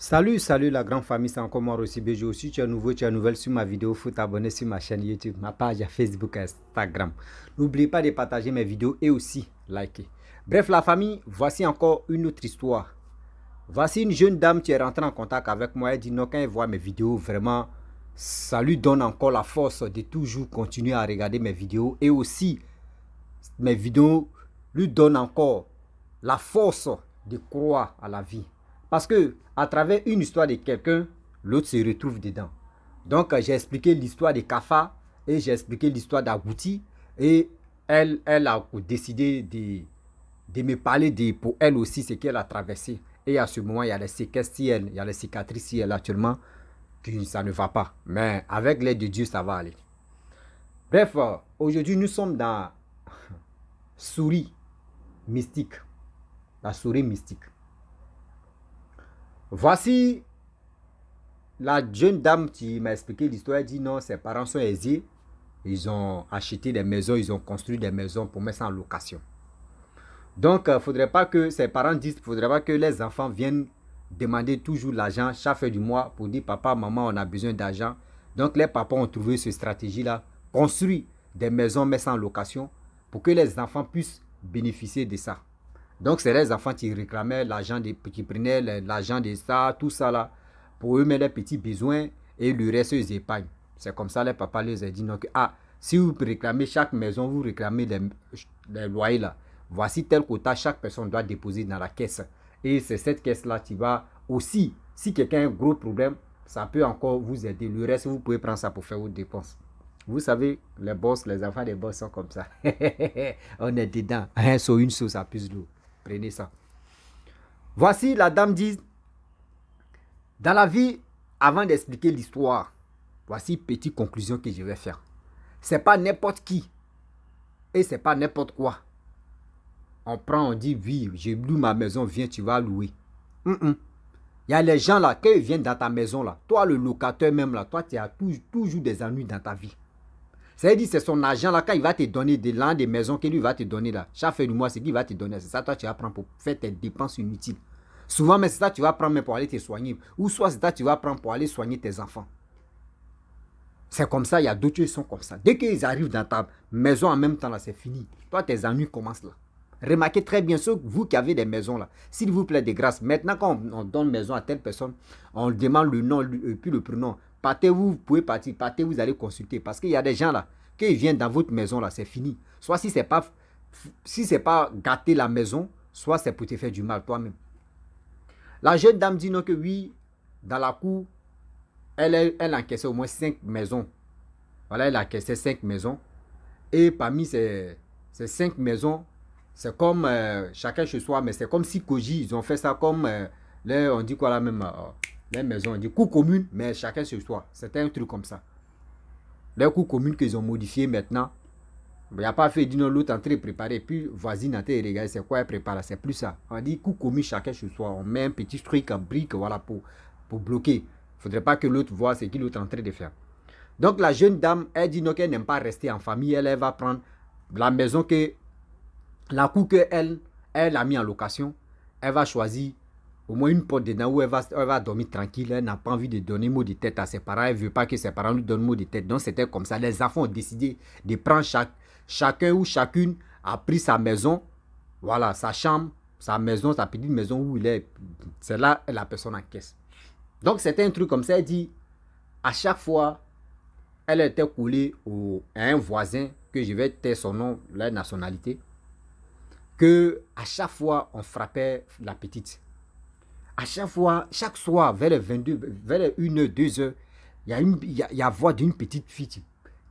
Salut la grande famille, c'est encore moi Rossi BG. Aussi, tu es nouveau, tu es nouvelle sur ma vidéo, faut t'abonner sur ma chaîne YouTube, ma page Facebook, Instagram. N'oublie pas de partager mes vidéos et aussi liker. Bref, la famille, voici encore une autre histoire. Voici une jeune dame qui est rentrée en contact avec moi. Elle dit non, quand elle voit mes vidéos, vraiment, ça lui donne encore la force de toujours continuer à regarder mes vidéos. Et aussi, mes vidéos lui donnent encore la force de croire à la vie. Parce que à travers une histoire de quelqu'un, l'autre se retrouve dedans. Donc j'ai expliqué l'histoire de Kafa et j'ai expliqué l'histoire d'Agouti. Et elle a décidé de me parler pour elle aussi ce qu'elle a traversé. Et à ce moment, il y a les séquelles si elle, il y a les cicatrices si elle actuellement, que ça ne va pas. Mais avec l'aide de Dieu, ça va aller. Bref, aujourd'hui, nous sommes dans souris mystique. La souris mystique. Voici la jeune dame qui m'a expliqué l'histoire. Elle dit non, ses parents sont aisés. Ils ont acheté des maisons, ils ont construit des maisons pour mettre ça en location. Donc, il ne faudrait pas que ses parents disent, il ne faudrait pas que les enfants viennent demander toujours l'argent chaque fin du mois pour dire papa, maman, on a besoin d'argent. Donc, les papas ont trouvé cette stratégie-là, construit des maisons, mettre ça en location pour que les enfants puissent bénéficier de ça. Donc, c'est les enfants qui réclamaient l'argent, qui prenaient l'argent de ça, tout ça là, pour eux mettre les petits besoins et le reste, ils épargnent. C'est comme ça, les papas les ont dit, donc, ah, si vous réclamez chaque maison, vous réclamez les loyers là. Voici tel quota, chaque personne doit déposer dans la caisse. Et c'est cette caisse-là qui va aussi, si quelqu'un a un gros problème, ça peut encore vous aider. Le reste, vous pouvez prendre ça pour faire vos dépenses. Vous savez, les boss, les enfants des boss sont comme ça. On est dedans. Sur une sauce à plus d'eau. Prenez ça. Voici la dame dit, dans la vie, avant d'expliquer l'histoire, voici une petite conclusion que je vais faire. C'est pas n'importe qui et c'est pas n'importe quoi. On prend, on dit, oui, j'ai loué ma maison, viens, tu vas louer. Il y a les gens là, quand ils viennent dans ta maison là, toi le locataire même là, toi tu as toujours des ennuis dans ta vie. C'est-à-dire c'est son argent là, quand il va te donner de l'an des maisons qu'il lui va te donner là, chaque fin du mois, c'est qu'il va te donner. C'est ça, toi tu vas prendre pour faire tes dépenses inutiles. Souvent, mais c'est ça, tu vas prendre pour aller te soigner. Ou soit c'est ça, tu vas prendre pour aller soigner tes enfants. C'est comme ça, il y a d'autres qui sont comme ça. Dès qu'ils arrivent dans ta maison en même temps là, c'est fini. Toi, tes ennuis commencent là. Remarquez très bien, ceux, vous qui avez des maisons là, s'il vous plaît, de grâce, maintenant quand on donne maison à telle personne, on demande le nom, puis le prénom. Partez, vous pouvez partir, partez, vous allez consulter. Parce qu'il y a des gens là, quand ils viennent dans votre maison là, c'est fini. Soit si c'est pas gâter la maison, soit c'est pour te faire du mal toi-même. La jeune dame dit non que oui, dans la cour, elle encaissait au moins 5 maisons. Voilà, elle a encaissé 5 maisons. Et parmi ces 5 maisons, c'est comme chacun chez soi, mais c'est comme si Koji, ils ont fait ça comme, on dit quoi là même, les maisons, on dit cours commune, mais chacun chez soi. C'était un truc comme ça. Les cours communes qu'ils ont modifié maintenant, il n'y a pas fait d'une l'autre entrée préparée, puis voisine entrée et regarde, c'est quoi elle prépare, c'est plus ça. On dit cours commun chacun chez soi, on met un petit truc en brique, voilà, pour bloquer. Il ne faudrait pas que l'autre voit ce qu'il est en train de faire. Donc la jeune dame, elle dit non, qu'elle n'aime pas rester en famille, elle va prendre la maison que, la cour qu'elle elle a mis en location, elle va choisir au moins une porte dedans où elle va dormir tranquille, elle n'a pas envie de donner mot de tête à ses parents, elle ne veut pas que ses parents lui donnent mot de tête. Donc c'était comme ça, les enfants ont décidé de prendre chacun ou chacune a pris sa maison, voilà, sa chambre, sa maison, sa petite maison où il est, c'est là la personne en caisse. Donc c'était un truc comme ça, elle dit, à chaque fois, elle était collée à un voisin, que je vais taire son nom, la nationalité, que à chaque fois, on frappait la petite. À chaque fois, chaque soir, vers les 22, vers les 1h, 2h, il y a voix d'une petite fille,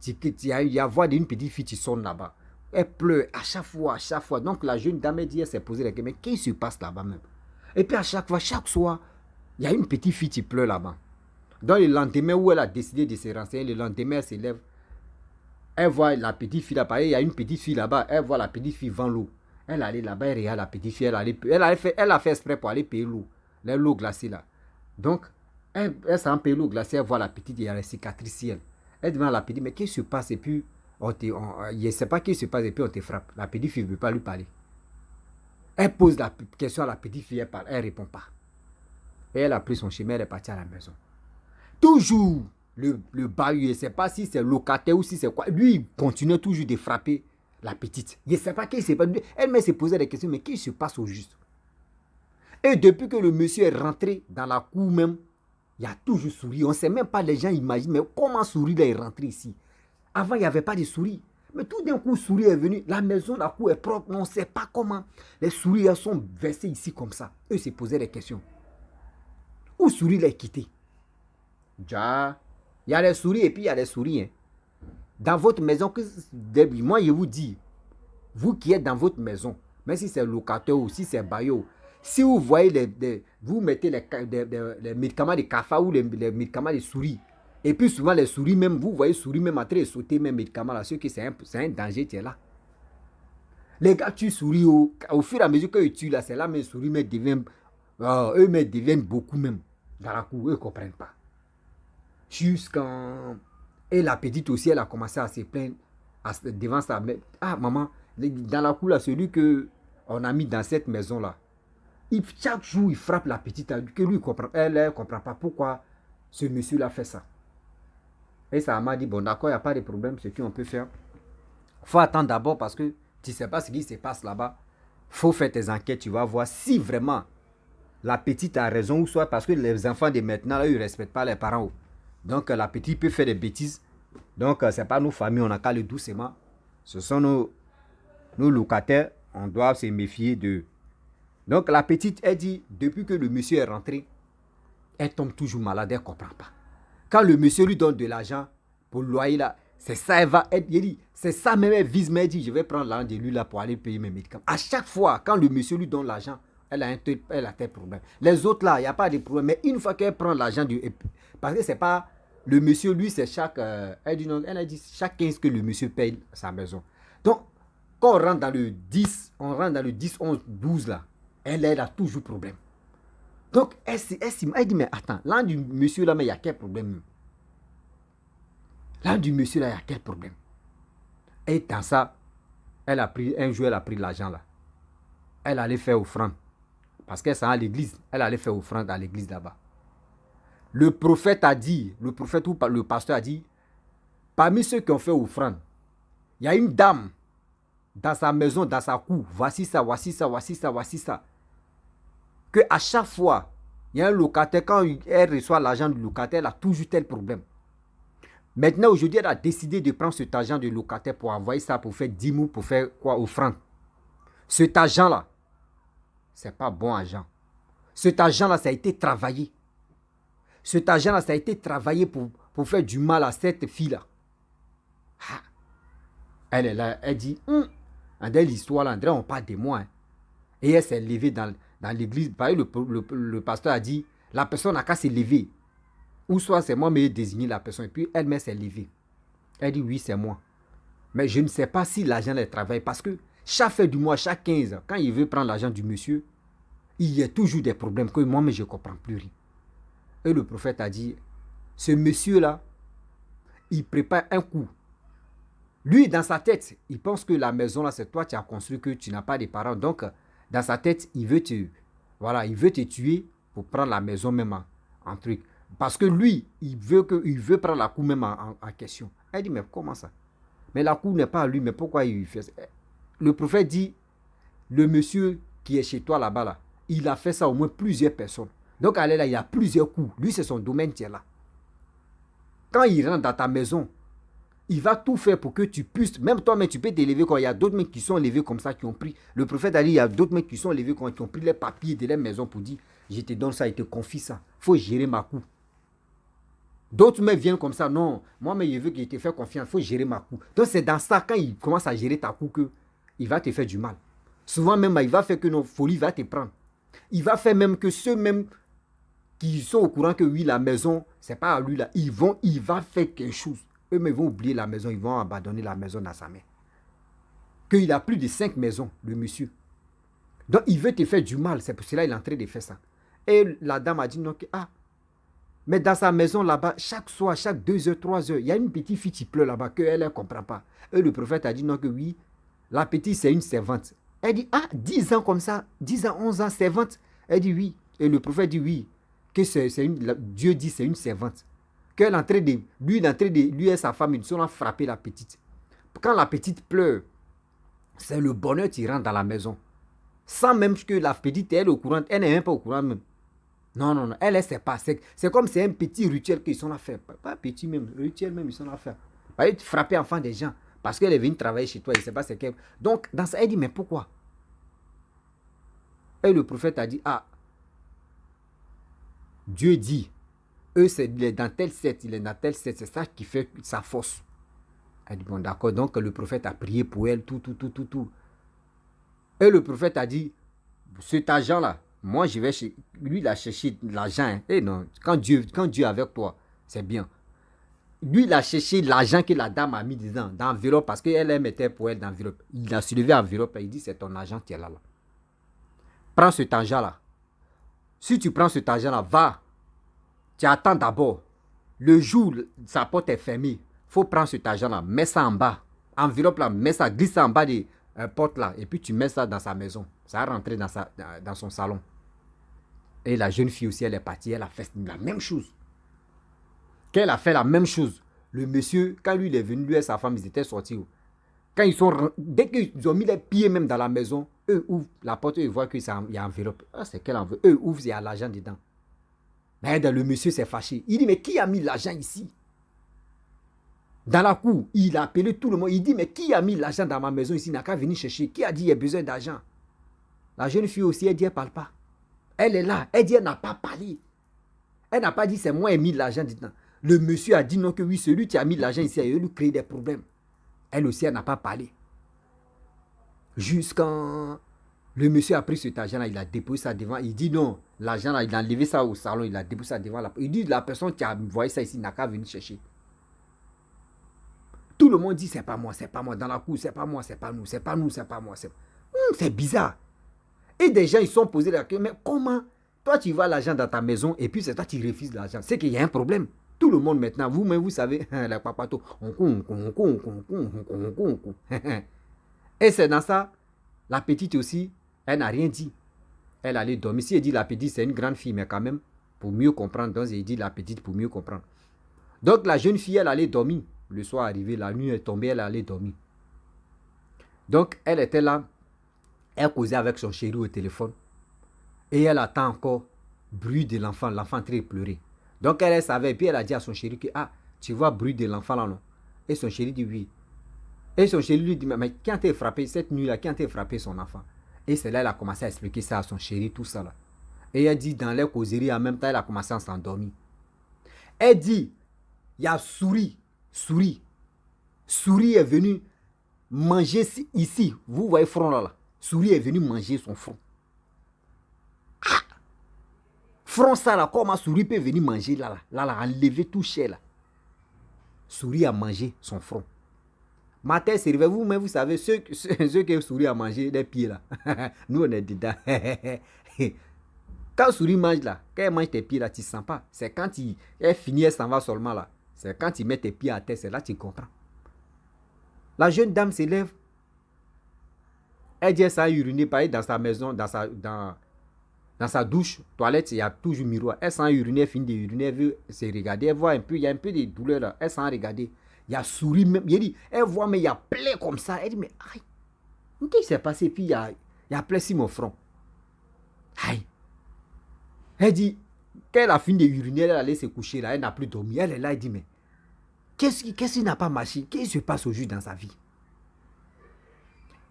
il y a voix d'une petite fille qui sonne là-bas. Elle pleure à chaque fois, à chaque fois. Donc la jeune dame, elle dit, elle s'est posée la question, mais qu'est-ce qui se passe là-bas même? Et puis à chaque fois, chaque soir, il y a une petite fille qui pleure là-bas. Donc le lendemain où elle a décidé de se renseigner, le lendemain elle se lève, elle voit la petite fille là-bas, il y a une petite fille là-bas, elle voit la petite fille vend l'eau. Elle allait là-bas, elle regarde la petite fille, elle a fait exprès pour aller payer l'eau, l'eau glacée là. Donc, elle s'en paye l'eau glacée, elle voit la petite, il y a les cicatrices. Elle demande à la petite, mais qu'est-ce qui se passe? Et puis, je ne sais pas ce qui se passe, et puis on te frappe. La petite fille ne veut pas lui parler. Elle pose la question à la petite fille, elle ne répond pas. Et elle a pris son chemin, elle est partie à la maison. Toujours, le bailleur, je ne sais pas si c'est locataire ou si c'est quoi, lui, il continuait toujours de frapper la petite. Je ne sais pas qui s'est passé. Elle-même s'est posé des questions, mais qu'est-ce qui se passe au juste? Et depuis que le monsieur est rentré dans la cour même, il a toujours souri. On ne sait même pas, les gens imaginent, mais comment souris là est rentré ici? Avant, il n'y avait pas de souris. Mais tout d'un coup, souris est venu. La maison, la cour est propre. On ne sait pas comment. Les souris elles sont versées ici comme ça. Eux se posaient des questions. Où souris l'a quitté? Déjà, il y a les souris et puis il y a les souris. Hein. Dans votre maison, moi je vous dis, vous qui êtes dans votre maison, même si c'est locataire ou si c'est baillot, si vous voyez, vous mettez les médicaments de cafard ou les médicaments de souris, et puis souvent les souris même, vous voyez souris même en train de sauter mes médicaments là, c'est un danger qui est là. Les gars tuent souris au fur et à mesure qu'ils tuent là, c'est là mes souris me deviennent, eux me deviennent beaucoup même. Dans la cour, eux ne comprennent pas. Jusqu'en... Et la petite aussi, elle a commencé à se plaindre devant sa mère. Ah, maman, dans la cour, là, celui qu'on a mis dans cette maison-là, chaque jour, il frappe la petite, que lui, elle ne comprend pas pourquoi ce monsieur-là fait ça. Et ça m'a dit, bon, d'accord, il n'y a pas de problème, ce qu'on peut faire. Il faut attendre d'abord parce que tu ne sais pas ce qui se passe là-bas. Il faut faire tes enquêtes, tu vas voir si vraiment la petite a raison ou soit parce que les enfants de maintenant, là, ils ne respectent pas les parents. Donc, la petite peut faire des bêtises. Donc, ce n'est pas nos familles, on a qu'à le doucement. Ce sont nos locataires, on doit se méfier d'eux. Donc, la petite, elle dit, depuis que le monsieur est rentré, elle tombe toujours malade, elle ne comprend pas. Quand le monsieur lui donne de l'argent pour le loyer, là, c'est ça, elle va être, il dit, c'est ça même, elle vise, mais elle dit, je vais prendre l'argent de lui là pour aller payer mes médicaments. À chaque fois, quand le monsieur lui donne l'argent, elle a tel problème. Les autres là, il n'y a pas de problème. Mais une fois qu'elle prend l'argent, parce que c'est pas, le monsieur, lui, c'est chaque, elle dit non, elle a dit chaque 15 que le monsieur paye sa maison. Donc, quand on rentre dans le 10, 11, 12 là, elle a toujours problème. Donc, elle dit, mais attends, là du monsieur là, mais il y a quel problème? Là du monsieur là, il y a quel problème? Et dans ça, un jour, elle a pris l'argent là. Elle allait faire offrande. Parce qu'elle s'en à l'église. Elle allait faire offrande à l'église là-bas. Le prophète a dit, le prophète ou le pasteur a dit, parmi ceux qui ont fait offrande, il y a une dame dans sa maison, dans sa cour. Voici ça, voici ça, voici ça, voici ça. Que à chaque fois, il y a un locataire, quand elle reçoit l'argent du locataire, elle a toujours tel problème. Maintenant, aujourd'hui, elle a décidé de prendre cet argent du locataire pour envoyer ça, pour faire 10 mots, pour faire quoi, offrande. Cet argent-là, c'est pas bon argent. Cet argent-là, ça a été travaillé. Cet argent-là, ça a été travaillé pour faire du mal à cette fille-là. Ah. Elle est là, elle dit, dans l'histoire là, André, on parle de moi. Hein. Et elle s'est levée dans l'église. Le pasteur a dit, la personne n'a qu'à se lever. Ou soit c'est moi qui ai désigné la personne. Et puis elle-même s'est levée. Elle dit, oui, c'est moi. Mais je ne sais pas si l'argent est travaillé. Parce que chaque fin du mois, chaque 15, quand il veut prendre l'argent du monsieur, il y a toujours des problèmes que moi, mais je ne comprends plus rien. Et le prophète a dit, ce monsieur-là, il prépare un coup. Lui, dans sa tête, il pense que la maison, là, c'est toi qui as construit, que tu n'as pas de parents. Donc, dans sa tête, il veut te tuer pour prendre la maison même en truc. Parce que lui, il veut prendre la cour même en question. Elle dit, mais comment ça? Mais la cour n'est pas à lui, mais pourquoi il fait ça? Le prophète dit, le monsieur qui est chez toi là-bas, là, il a fait ça au moins plusieurs personnes. Donc, elle est là, il y a plusieurs coups. Lui, c'est son domaine qui est là. Quand il rentre dans ta maison, il va tout faire pour que tu puisses, même toi, mais tu peux t'élever quand il y a d'autres mecs qui sont levés comme ça, qui ont pris. Le prophète a dit, il y a d'autres mecs qui sont levés quand qui ont pris les papiers de leur maison pour dire, je te donne ça, il te confie ça. Il faut gérer ma cour. D'autres mecs viennent comme ça, non, moi, mais je veux qu'il te fasse confiance, il faut gérer ma cour. Donc, c'est dans ça, quand il commence à gérer ta cour, qu'il va te faire du mal. Souvent même, il va faire que nos folies va te prendre. Il va faire même que ceux même qui sont au courant que oui, la maison, c'est pas à lui là, il va faire quelque chose. Eux-mêmes vont oublier la maison, ils vont abandonner la maison dans sa main. Qu'il a plus de 5 maisons, le monsieur. Donc, il veut te faire du mal, c'est pour cela qu'il est en train de faire ça. Et la dame a dit non, mais dans sa maison là-bas, chaque soir, chaque 2 heures, 3 heures, il y a une petite fille qui pleure là-bas, qu'elle ne comprend pas. Et le prophète a dit non, que oui, la petite c'est une servante. Elle dit, 10 ans comme ça, 10 ans, 11 ans, servante. Elle dit oui. Et le prophète dit oui. que Dieu dit c'est une servante. Qu'elle est en train de, lui et sa femme, ils sont en frapper la petite. Quand la petite pleure, c'est le bonheur qui rentre dans la maison. Sans même que la petite, elle est au courant, elle n'est même pas au courant même. Non, non, non, elle ne sait pas. C'est comme c'est un petit rituel qu'ils sont à faire. Pas petit même, rituel même, ils sont à faire. Pas frapper enfant des gens. Parce qu'elle est venue travailler chez toi, il ne sait pas c'est quel. Donc, dans ça, elle dit, mais pourquoi? Et le prophète a dit, ah, Dieu dit, eux, il est dans tel set, il est dans tel set, c'est ça qui fait sa force. Elle dit, bon, d'accord, donc le prophète a prié pour elle, tout. Et le prophète a dit, cet argent-là, moi, je vais chez lui, il a cherché l'argent. Hein. Et non, quand Dieu est avec toi, c'est bien. Lui, il a cherché l'argent que la dame a mis dedans, dans l'enveloppe, parce qu'elle mettait pour elle dans l'enveloppe. Il a soulevé l'enveloppe et il dit, c'est ton argent qui est là. Prends cet argent-là. Si tu prends cet argent-là, va. Tu attends d'abord. Le jour où sa porte est fermée, il faut prendre cet argent-là, mets ça en bas. Enveloppe là, mets ça, glisse ça en bas des portes là. Et puis tu mets ça dans sa maison. Ça va rentrer dans son salon. Et la jeune fille aussi, elle est partie, elle a fait la même chose. Quand elle a fait la même chose, le monsieur, quand lui il est venu, lui et sa femme, ils étaient sortis. Quand dès qu'ils ont mis les pieds même dans la maison, eux ouvrent la porte, eux voient qu'il y a une enveloppe. Ah, c'est quelle enveloppe? Eux ouvrent, il y a l'argent dedans. Mais le monsieur s'est fâché. Il dit, mais qui a mis l'argent ici? Dans la cour, il a appelé tout le monde. Il dit, mais qui a mis l'argent dans ma maison ici? Il n'a qu'à venir chercher. Qui a dit, il y a besoin d'argent? La jeune fille aussi, elle dit, elle ne parle pas. Elle est là. Elle dit, elle n'a pas parlé. Elle n'a pas dit, c'est moi qui ai mis l'argent dedans. Le monsieur a dit non, que oui, celui qui a mis l'argent ici, il a lui créé des problèmes. Elle aussi, elle n'a pas parlé. Jusqu'à le monsieur a pris cet argent-là, il a déposé ça devant. Il dit non, l'argent là, il a enlevé ça au salon, il a déposé ça devant la. Il dit la personne qui a envoyé ça ici n'a qu'à venir chercher. Tout le monde dit c'est pas moi, c'est pas moi. Dans la cour, c'est pas moi, c'est pas nous, c'est pas nous, c'est pas moi. C'est bizarre. Et des gens, ils sont posés la question, mais comment toi tu vois l'argent dans ta maison et puis c'est toi qui refuses l'argent? C'est qu'il y a un problème. Tout le monde maintenant, vous-même, vous savez, la papato. Et c'est dans ça, la petite aussi, elle n'a rien dit. Elle allait dormir. Si elle dit la petite, c'est une grande fille, mais quand même, pour mieux comprendre. Donc, elle dit la petite pour mieux comprendre. Donc, la jeune fille, elle allait dormir. Le soir arrivé, la nuit est tombée, elle allait dormir. Donc, elle était là. Elle causait avec son chéri au téléphone. Et elle attend encore bruit de l'enfant. L'enfant en train de pleurer. Donc, elle savait. Et puis, elle a dit à son chéri que, ah, tu vois bruit de l'enfant là, non? Et son chéri dit oui. Et son chéri lui dit, mais qui a été frappé cette nuit-là? Qui a été frappé son enfant? Et c'est là qu'elle a commencé à expliquer ça à son chéri, tout ça là. Et elle dit, dans les causeries, en même temps, elle a commencé à s'endormir. Elle dit, il y a Souris est venu manger ici. Vous voyez front là. Souris est venu manger son front. Ah! Front ça là, comment Souris peut venir manger là, enlever tout cher là. Souris a mangé son front. Matin, c'est arrivé, vous-même, vous savez, ceux qui Souris a mangé des pieds là. Nous, on est dedans. Quand Souris mange là, quand elle mange tes pieds là, tu ne sens pas. C'est quand elle finit, elle s'en va seulement là. C'est quand tu mets tes pieds à terre, c'est là que tu comprends. La jeune dame se lève. Elle dit, elle s'est urinée, pareil, dans sa maison, dans sa douche, toilette, il y a toujours miroir. Elle s'est urinée, elle finit de uriner, elle veut se regarder, elle voit un peu, il y a un peu de douleur là. Elle s'en regarder. Il y a Souris même. Elle voit, mais il y a plein comme ça. Elle dit, mais aïe, qu'est-ce qui s'est passé? Puis il y a plein sur mon front. Aïe. Elle dit, quand elle a fini de uriner, elle allait se coucher là, elle n'a plus dormi. Elle est là, elle dit, mais qu'est-ce qui n'a pas marché? Qu'est-ce qui se passe aujourd'hui dans sa vie?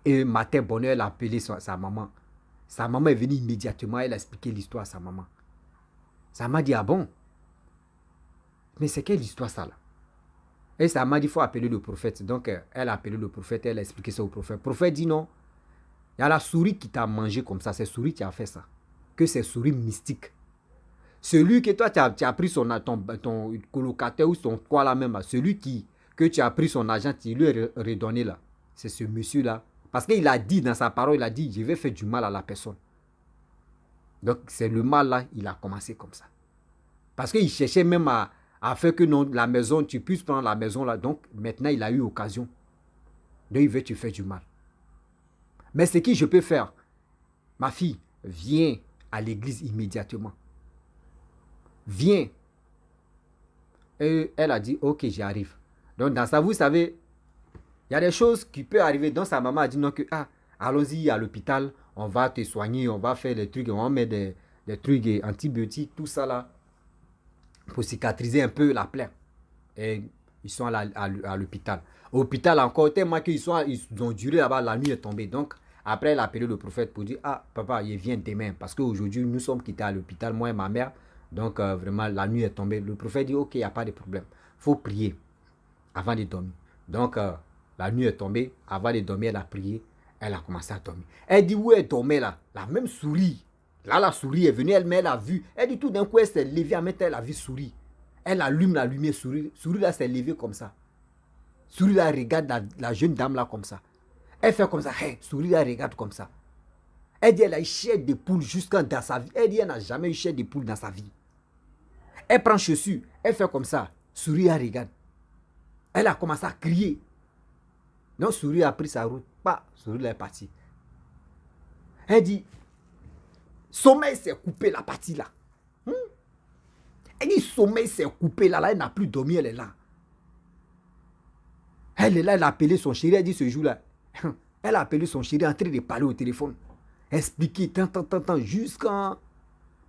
Et matin, bonheur, elle a appelé sa maman. Sa maman est venue immédiatement, elle a expliqué l'histoire à sa maman. Sa maman dit, ah bon? Mais c'est quelle histoire ça là? Et sa maman dit, il faut appeler le prophète. Donc, elle a appelé le prophète, elle a expliqué ça au prophète. Le prophète dit, non, il y a la souris qui t'a mangé comme ça, c'est souris qui a fait ça. Que c'est souris mystique. Celui que toi, tu as pris ton colocateur ou son quoi là même, celui que tu as pris son argent, tu lui as redonné là. C'est ce monsieur-là. Parce qu'il a dit dans sa parole, il a dit, je vais faire du mal à la personne. Donc, c'est le mal là, il a commencé comme ça. Parce qu'il cherchait même à faire que non, la maison, tu puisses prendre la maison là. Donc, maintenant, il a eu occasion. Donc, il veut te faire du mal. Mais ce que je peux faire, ma fille, viens à l'église immédiatement. viens. Et elle a dit, ok, j'arrive. Donc dans ça, vous savez, il y a des choses qui peuvent arriver. Donc sa maman a dit non que, ah, allons-y à l'hôpital, on va te soigner, on va faire des trucs, on va mettre des trucs antibiotiques, tout ça là, pour cicatriser un peu la plaie. Et ils sont à l'hôpital. Au hôpital encore, tellement qu'ils ont duré là-bas, la nuit est tombée. Donc, après, elle a appelé le prophète pour dire, ah, papa, il vient demain. Parce qu'aujourd'hui, nous sommes quittés à l'hôpital, moi et ma mère. Donc, vraiment, la nuit est tombée. Le prophète dit, ok, il n'y a pas de problème. Il faut prier avant de dormir. Donc, la nuit est tombée. Avant de dormir, elle a prié. Elle a commencé à dormir. Elle dit, où elle dormait là? La même souris. Là, la souris est venue, elle a vu. Elle dit, tout d'un coup, elle s'est levée, elle a vu souris. Elle allume la lumière, souris là s'est levée comme ça. Souris là regarde la jeune dame là comme ça. Elle fait comme ça, hey, souris là regarde comme ça. Elle dit, elle a eu chair de poule jusqu'à dans sa vie. Elle dit, elle n'a jamais eu chair de poule dans sa vie. Elle prend chaussure, elle fait comme ça. Souris là regarde. Elle a commencé à crier. Non, souris a pris sa route. Pas, souris là est partie. Elle dit, sommeil s'est coupé la partie là. Elle dit, sommeil s'est coupé là, elle n'a plus dormi, elle est là. Elle est là, elle a appelé son chéri, elle dit ce jour-là. Elle a appelé son chéri en train de parler au téléphone. Expliquer, jusqu'à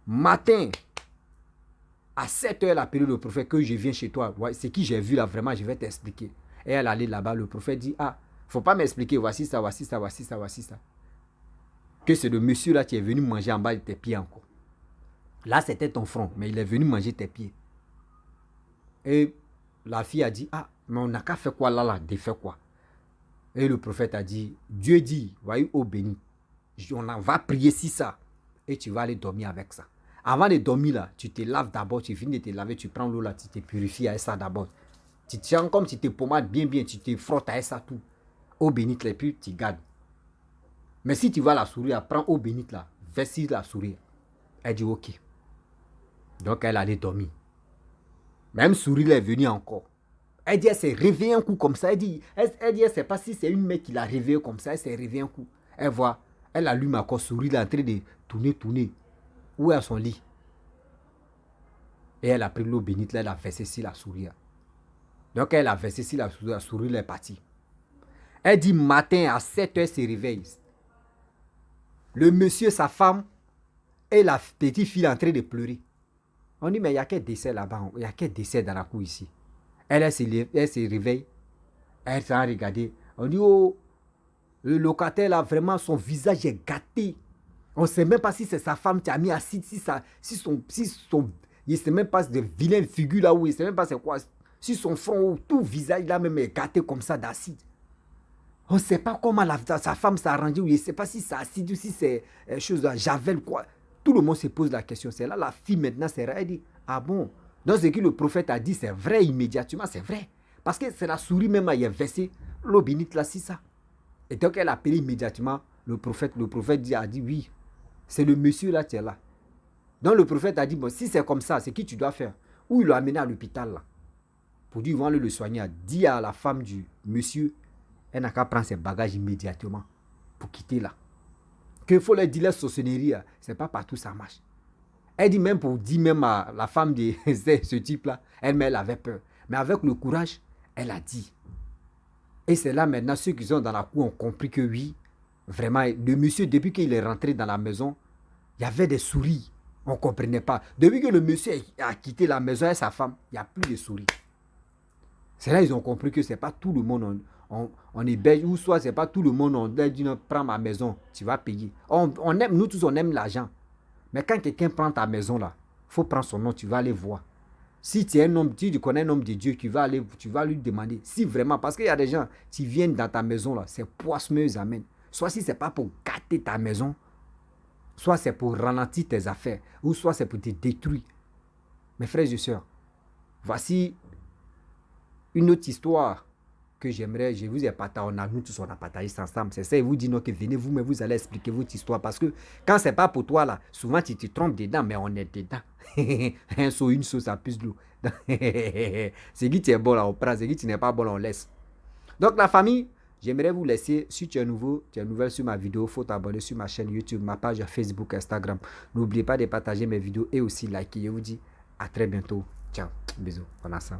matin. À 7 heures, elle a appelé le prophète que je viens chez toi. Ouais, c'est qui j'ai vu là, vraiment, je vais t'expliquer. Et elle allait là-bas, le prophète dit, ah, faut pas m'expliquer, voici ça, voici ça, voici ça, voici ça. Que c'est le monsieur là qui est venu manger en bas de tes pieds encore. Là, c'était ton front, mais il est venu manger tes pieds. Et la fille a dit, ah, mais on n'a qu'à faire quoi là, de faire quoi? Et le prophète a dit, Dieu dit, voyez, ô béni, on va prier si ça, et tu vas aller dormir avec ça. Avant de dormir là, tu te laves d'abord, tu finis de te laver, tu prends l'eau là, tu te purifies avec ça d'abord. Tu tiens comme tu te pommades bien, tu te frottes avec ça tout. Eau bénite là, puis tu gardes. Mais si tu vas la souris, prends eau bénite là, verse la souris. Elle dit ok. Donc elle allait dormir. Même souris là est venue encore. Elle dit elle s'est réveillée un coup comme ça. Elle dit elle ne sait pas si c'est une mec qui l'a réveillée comme ça. Elle s'est réveillée un coup. Elle voit, elle allume encore souris là en train de tourner. Où est à son lit? Et elle a pris l'eau bénite là, elle a versé sur la souris. Donc elle a versé sur la souris, elle est partie. Elle dit matin à 7 heures, elle se réveille. Le monsieur, sa femme et la petite fille en train de pleurer. On dit, mais il y a quel décès là-bas? Il y a quel décès dans la cour ici? Elle se réveille. Elle s'en regarde. On dit, oh, le locataire là, vraiment, son visage est gâté. On ne sait même pas si c'est sa femme qui a mis acide, il ne sait même pas de vilaine figure là où, il ne sait même pas c'est quoi. Si son front, tout visage là même est gâté comme ça d'acide. On ne sait pas comment sa femme s'est arrangée, ou il ne sait pas si c'est acide ou si c'est chose de javel, quoi. Tout le monde se pose la question. C'est là la fille maintenant, elle dit, ah bon? Donc ce que le prophète a dit, c'est vrai immédiatement, c'est vrai. Parce que c'est la souris même qui a versé l'eau bénite là, c'est ça. Et donc elle a appelé immédiatement le prophète. Le prophète a dit, oui, c'est le monsieur là qui est là. Donc le prophète a dit, bon, si c'est comme ça, c'est qui tu dois faire? Ou il l'a amené à l'hôpital là. Pour dire, ils vont aller le soigner. Dit à la femme du monsieur, elle n'a qu'à prendre ses bagages immédiatement pour quitter là. Qu'il faut leur dire la sorcellerie, c'est pas partout ça marche. Elle dit même pour dire même à la femme de ce type-là, elle avait peur. Mais avec le courage, elle a dit. Et c'est là maintenant, ceux qui sont dans la cour ont compris que oui, vraiment, le monsieur, depuis qu'il est rentré dans la maison, il y avait des souris. On ne comprenait pas. Depuis que le monsieur a quitté la maison et sa femme, il n'y a plus de souris. C'est là qu'ils ont compris que ce n'est pas tout le monde on est belge, ou soit c'est pas tout le monde on dit prends ma maison, tu vas payer. On aime, nous tous on aime l'argent. Mais quand quelqu'un prend ta maison là, il faut prendre son nom, tu vas aller voir. Si tu es un homme, tu connais un homme de Dieu, tu vas lui demander. Si vraiment, parce qu'il y a des gens qui viennent dans ta maison là, c'est poisseux, ils amènent. Soit si c'est pas pour gâter ta maison, soit c'est pour ralentir tes affaires, ou soit c'est pour te détruire. Mes frères et sœurs, voici une autre histoire que j'aimerais, je vous ai partagé, nous tous on a partagé ça ensemble. C'est ça, et vous dites non, que venez vous, mais vous allez expliquer votre histoire. Parce que quand c'est pas pour toi là, souvent tu te trompes dedans, mais on est dedans. Un saut, une sauce, ça pisse de l'eau. C'est qui tu es bon là, on prend, c'est qui tu n'es pas bon là, on laisse. Donc la famille, j'aimerais vous laisser, si tu es nouveau, tu es nouvelle sur ma vidéo, il faut t'abonner sur ma chaîne YouTube, ma page Facebook, Instagram. N'oubliez pas de partager mes vidéos et aussi liker. Je vous dis À très bientôt. Ciao. Bisous. On a ça.